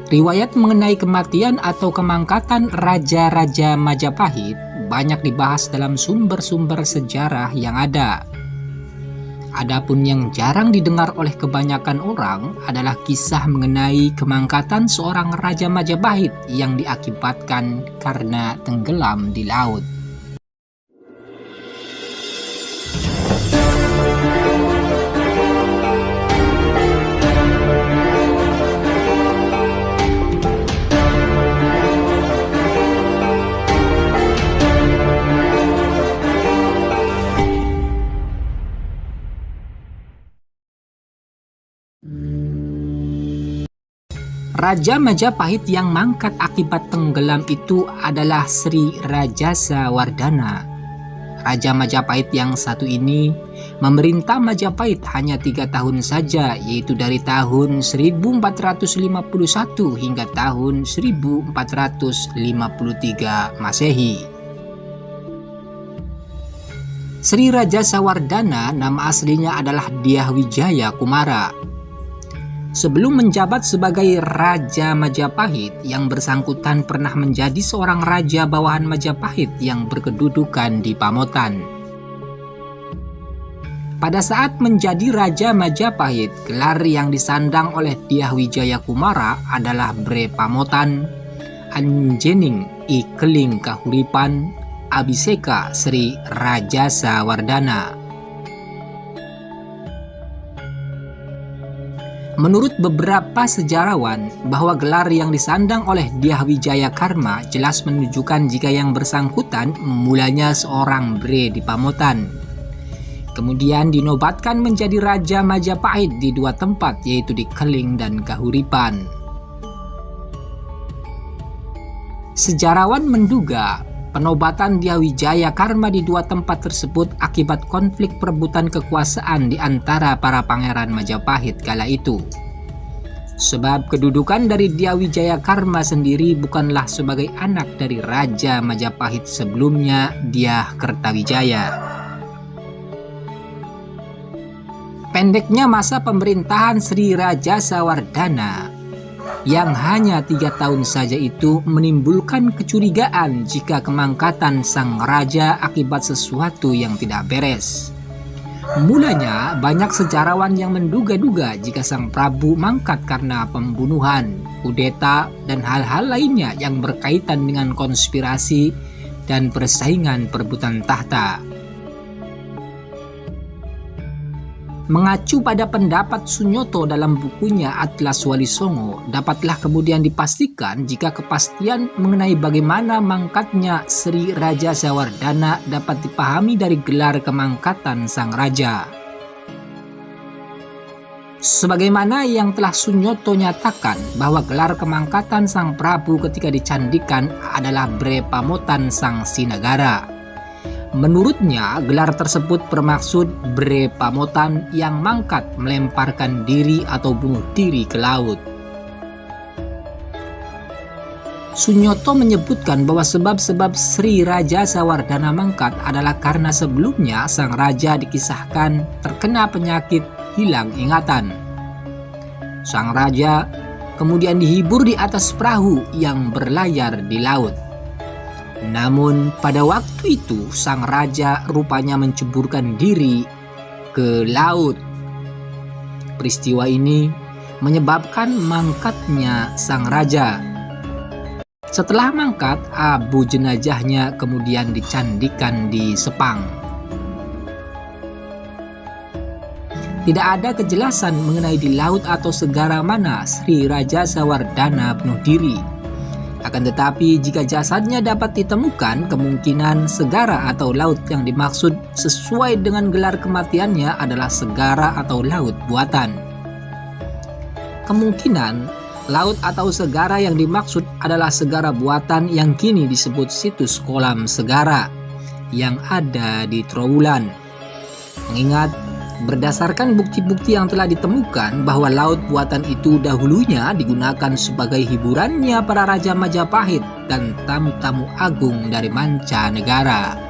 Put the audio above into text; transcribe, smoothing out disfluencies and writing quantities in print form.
Riwayat mengenai kematian atau kemangkatan Raja-Raja Majapahit banyak dibahas dalam sumber-sumber sejarah yang ada. Adapun yang jarang didengar oleh kebanyakan orang adalah kisah mengenai kemangkatan seorang Raja Majapahit yang diakibatkan karena tenggelam di laut. Raja Majapahit yang mangkat akibat tenggelam itu adalah Sri Rajasa Wardhana. Raja Majapahit yang satu ini memerintah Majapahit hanya 3 tahun saja, yaitu dari tahun 1451 hingga tahun 1453 Masehi. Sri Rajasa Wardhana nama aslinya adalah Dyah Wijaya Kumara. Sebelum menjabat sebagai Raja Majapahit, yang bersangkutan pernah menjadi seorang raja bawahan Majapahit yang berkedudukan di Pamotan. Pada saat menjadi Raja Majapahit, gelar yang disandang oleh Dyah Wijaya Kumara adalah Bre Pamotan, Anjening I Keling Kahuripan, Abhiseka Sri Rajasa Wardhana. Menurut beberapa sejarawan, bahwa gelar yang disandang oleh Dyah Wijaya Karma jelas menunjukkan jika yang bersangkutan mulanya seorang Bre di Pamotan. Kemudian dinobatkan menjadi Raja Majapahit di 2 tempat, yaitu di Keling dan Kahuripan. Sejarawan menduga penobatan Dyah Wijaya Karma di 2 tempat tersebut akibat konflik perebutan kekuasaan di antara para pangeran Majapahit kala itu. Sebab kedudukan dari Dyah Wijaya Karma sendiri bukanlah sebagai anak dari Raja Majapahit sebelumnya, Dyah Kertawijaya. Pendeknya masa pemerintahan Sri Rajasa Wardhana yang hanya 3 tahun saja itu menimbulkan kecurigaan jika kemangkatan sang raja akibat sesuatu yang tidak beres. Mulanya banyak sejarawan yang menduga-duga jika sang Prabu mangkat karena pembunuhan, kudeta, dan hal-hal lainnya yang berkaitan dengan konspirasi dan persaingan perebutan tahta. Mengacu pada pendapat Sunyoto dalam bukunya Atlas Wali Songo, dapatlah kemudian dipastikan jika kepastian mengenai bagaimana mangkatnya Sri Rajasa Wardhana dapat dipahami dari gelar kemangkatan sang raja. Sebagaimana yang telah Sunyoto nyatakan bahwa gelar kemangkatan sang Prabu ketika dicandikan adalah Bre Pamotan Sang Sinagara. Menurutnya, gelar tersebut bermaksud Bre Pamotan yang mangkat melemparkan diri atau bunuh diri ke laut. Sunyoto menyebutkan bahwa sebab-sebab Sri Rajasa Wardhana mangkat adalah karena sebelumnya sang raja dikisahkan terkena penyakit hilang ingatan. Sang raja kemudian dihibur di atas perahu yang berlayar di laut. Namun pada waktu itu sang raja rupanya menceburkan diri ke laut. Peristiwa ini menyebabkan mangkatnya sang raja. Setelah mangkat, abu jenazahnya kemudian dicandikan di Sepang. Tidak ada kejelasan mengenai di laut atau segara mana Sri Rajasa Wardhana bunuh diri. Akan tetapi jika jasadnya dapat ditemukan, kemungkinan segara atau laut yang dimaksud sesuai dengan gelar kematiannya adalah segara atau laut buatan. Kemungkinan laut atau segara yang dimaksud adalah segara buatan yang kini disebut situs kolam segara yang ada di Trowulan. Mengingat berdasarkan bukti-bukti yang telah ditemukan bahwa laut buatan itu dahulunya digunakan sebagai hiburannya para Raja Majapahit dan tamu-tamu agung dari mancanegara.